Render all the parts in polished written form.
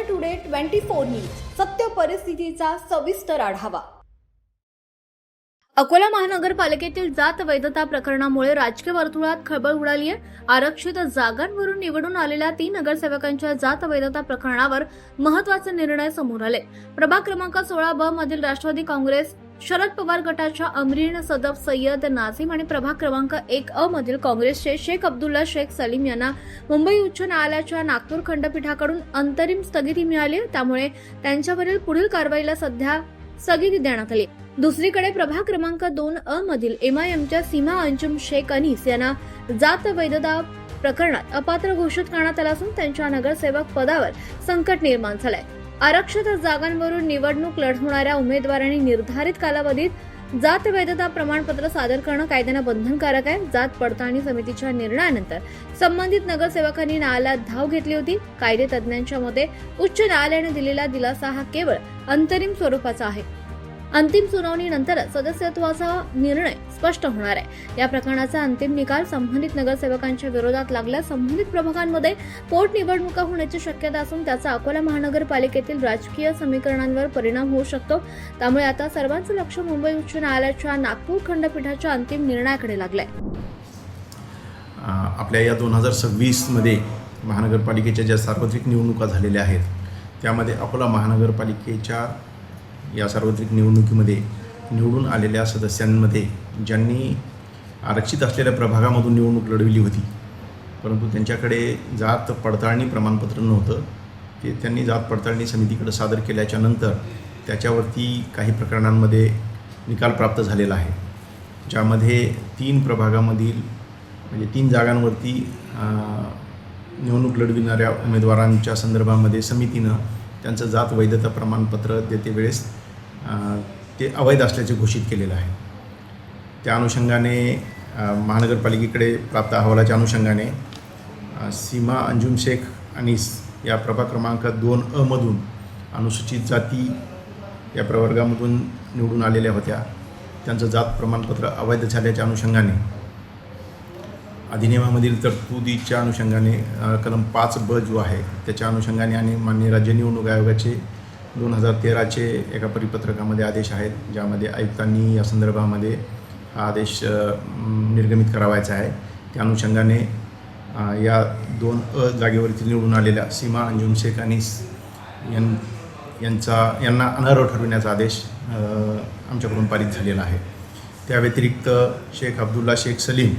Today 24 news सत्य परिस्थितीचा सविस्तर आढावा। अकोला महानगरपालिकेतील जात वैधता प्रकरणामुळे राजकीय वर्तुळात खळबळ उडाली आहे। आरक्षित जागांवरून निवडून आलेल्या 3 नगरसेवकांच्या जात वैधता प्रकरणावर महत्त्वाचे निर्णय समोर आले। प्रभाग क्रमांक 16 ब मधील राष्ट्रवादी काँग्रेस शरद पवार गटाच्या अमरीन सदफ सय्यद नाझीम आणि प्रभाग क्रमांक 1 अ मधील काँग्रेसचे शेख अब्दुल्ला शेख सलीम यांना मुंबई उच्च न्यायालयाच्या नागपूर खंडपीठाकडून अंतरिम स्थगिती मिळाली, त्यामुळे त्यांच्यावरील पुढील कारवाईला सध्या स्थगिती देण्यात आली। दुसरीकडे प्रभाग क्रमांक 2 अ मधील एमआयएमच्या सीमा अंजुम शेख अनीस यांना जात वैधता प्रकरणात अपात्र घोषित करण्यात आलं असून त्यांच्या नगरसेवक पदावर संकट निर्माण झालंय। आरक्षित जागांवरून निवडणूक लढवणाऱ्या उमेदवारांनी निर्धारित कालावधीत जात वैधता प्रमाणपत्र सादर करणं कायद्यानं बंधनकारक आहे। जात पडताळणी समितीच्या निर्णयानंतर संबंधित नगरसेवकांनी न्यायालयात धाव घेतली होती। कायदे तज्ज्ञांच्या मते उच्च न्यायालयाने दिलेला दिलासा हा केवळ अंतरिम स्वरूपाचा आहे। अंतिम सुनावणीनंतर सदस्यत्वाचा निर्णय स्पष्ट होणार आहे। या प्रकरणाचा अंतिम निकाल संबंधित नगरसेवकांच्या विरोधात लागल्यास संबंधित प्रभागांमध्ये पोटनिवडणुका होण्याची शक्यता असून त्याचा अकोला महानगरपालिकेतील राजकीय समीकरणांवर परिणाम होऊ शकतो। त्यामुळे आता सर्वांचं लक्ष मुंबई उच्च न्यायालयाच्या नागपूर खंडपीठाच्या अंतिम निर्णयाकडे लागलंय। आपल्या या 2026 मध्ये महानगरपालिकेच्या ज्या सार्वत्रिक निवडणुका झालेल्या आहेत त्यामध्ये अकोला महानगरपालिकेच्या या सार्वत्रिक निवडणुकीमध्ये निवडून आलेल्या सदस्यांमध्ये ज्यांनी आरक्षित असलेल्या प्रभागामधून निवडणूक लढविली होती परंतु त्यांच्याकडे जात पडताळणी प्रमाणपत्र नव्हतं, ते त्यांनी जात पडताळणी समितीकडे सादर केल्याच्या नंतर त्याच्यावरती काही प्रकरणांमध्ये निकाल प्राप्त झालेला आहे, ज्यामध्ये 3 प्रभागामधील म्हणजे 3 जागांवरती निवडणूक लढविणाऱ्या उमेदवारांच्या संदर्भामध्ये समितीनं त्यांचं जात वैधता प्रमाणपत्र देते वेळेस ते अवैध असल्याचे घोषित केलेलं आहे। त्या अनुषंगाने महानगरपालिकेकडे प्राप्त अहवालाच्या अनुषंगाने सीमा अंजुम शेख अनीस या प्रभाग क्रमांक 2 अ मधून अनुसूचित जाती या प्रवर्गामधून निवडून आलेल्या होत्या, त्यांचं जात प्रमाणपत्र अवैध झाल्याच्या अनुषंगाने अधिनियमामधील तरतुदीच्या अनुषंगाने कलम 5 ब जो आहे त्याच्या अनुषंगाने आणि माननीय राज्य निवडणूक आयोगाचे 2013चे एका परिपत्रकामध्ये आदेश आहेत, ज्यामध्ये आयुक्तांनी या संदर्भामध्ये हा आदेश निर्गमित करावायचा आहे। त्या अनुषंगाने या 2 अ जागेवरती निवडून आलेल्या सीमा अंजुम शेख अनीस यांना अनर्ह ठरविण्याचा आदेश आमच्याकडून पारित झालेला आहे। त्या व्यतिरिक्त शेख अब्दुल्ला शेख सलीम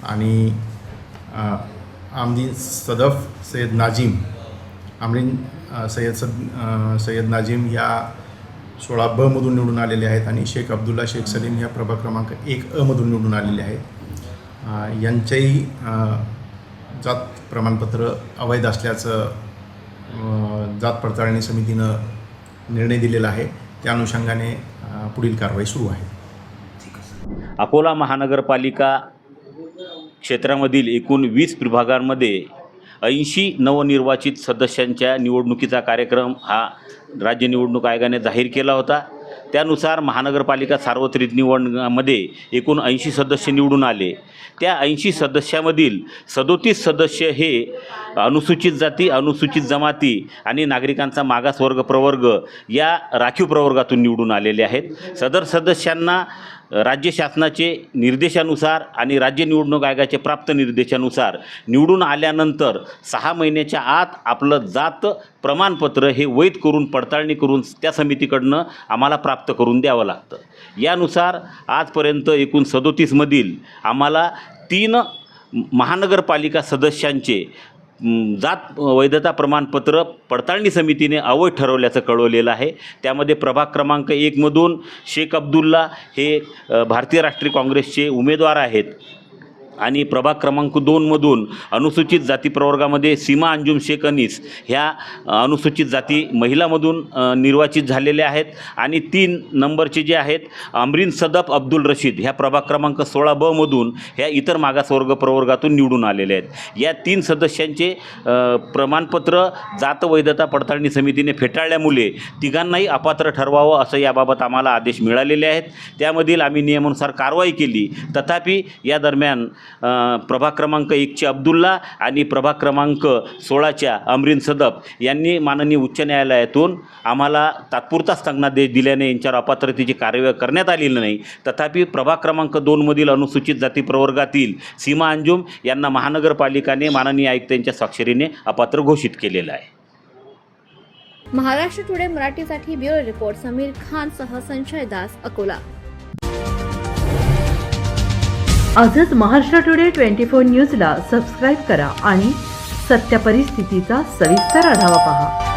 आणि आमरीन सदफ सय्यद नाझीम सय्यद नाझीम या 16 ब मधून निवडून आलेले आहेत आणि शेख अब्दुल्ला शेख सलीम या प्रभाग क्रमांक 1 अ मधून निवडून आलेले आहेत। यांचेही जात प्रमाणपत्र अवैध असल्याचं जात पडताळणी समितीनं निर्णय दिलेला आहे। त्या अनुषंगाने पुढील कारवाई सुरू आहे। अकोला महानगरपालिका क्षेत्रामधील एकूण 20 विभागांमध्ये 80 नवनिर्वाचित सदस्यांच्या निवडणुकीचा कार्यक्रम हा राज्य निवडणूक आयोगाने जाहीर केला होता। त्यानुसार महानगरपालिका सार्वत्रिक निवडणुकीमध्ये एकूण 80 सदस्य निवडून आले। त्या 80 सदस्यामधील 37 सदस्य हे अनुसूचित जाती, अनुसूचित जमाती आणि नागरिकांचा मागासवर्ग प्रवर्ग या राखीव प्रवर्गातून निवडून आलेले आहेत। सदर सदस्यांना राज्य शासनाचे निर्देशानुसार आणि राज्य निवडणूक आयोगाचे प्राप्त निर्देशानुसार निवडून आल्यानंतर 6 महिन्याच्या आत आपलं जात प्रमाणपत्र हे वैध करून पडताळणी करून त्या समितीकडनं आम्हाला प्राप्त करून द्यावं लागतं। यानुसार आजपर्यंत एकूण 37 मधील आम्हाला 3 महानगरपालिका सदस्यांचे जात वैधता प्रमाणपत्र पडताळणी समितीने अवैध ठरवल्याचं कळवलेलं आहे। त्यामध्ये प्रभाग क्रमांक 1 मधून शेख अब्दुल्ला हे भारतीय राष्ट्रीय काँग्रेसचे उमेदवार आहेत आणि प्रभाग क्रमांक 2 मधून अनुसूचित जाती प्रवर्गामध्ये सीमा अंजुम शेख अनीस ह्या अनुसूचित जाती महिलामधून निर्वाचित झालेल्या आहेत आणि 3 नंबरचे जे आहेत अमरीन सदफ अब्दुल रशीद ह्या प्रभाग क्रमांक 16 ब मधून ह्या इतर मागासवर्ग प्रवर्गातून निवडून आलेले आहेत। या 3 सदस्यांचे प्रमाणपत्र जात वैधता पडताळणी समितीने फेटाळल्यामुळे तिघांनाही अपात्र ठरवावं असं याबाबत आम्हाला आदेश मिळालेले आहेत। त्यामधील आम्ही नियमानुसार कारवाई केली, तथापि या दरम्यान प्रभाग क्रमांक 1चे अब्दुल्ला आणि प्रभाग क्रमांक 16च्या अमरीन सदफ यांनी माननीय उच्च न्यायालयातून आम्हाला तात्पुरता स्थगनादेश दिल्याने यांच्यावर अपात्रतेची कार्यवाही करण्यात आलेली नाही. तथापि प्रभाग क्रमांक 2मधील अनुसूचित जाती प्रवर्गातील सीमा अंजुम यांना महानगरपालिकाने माननीय आयुक्तांच्या स्वाक्षरीने अपात्र घोषित केलेलं आहे. महाराष्ट्र टुडे मराठीसाठी ब्युरो रिपोर्ट समीर खान सह संशय दास, अकोला. आजच महाराष्ट्र टुडे 24 न्यूजला सबस्क्राईब करा आणि सत्य परिस्थितीचा सविस्तर आढावा पहा.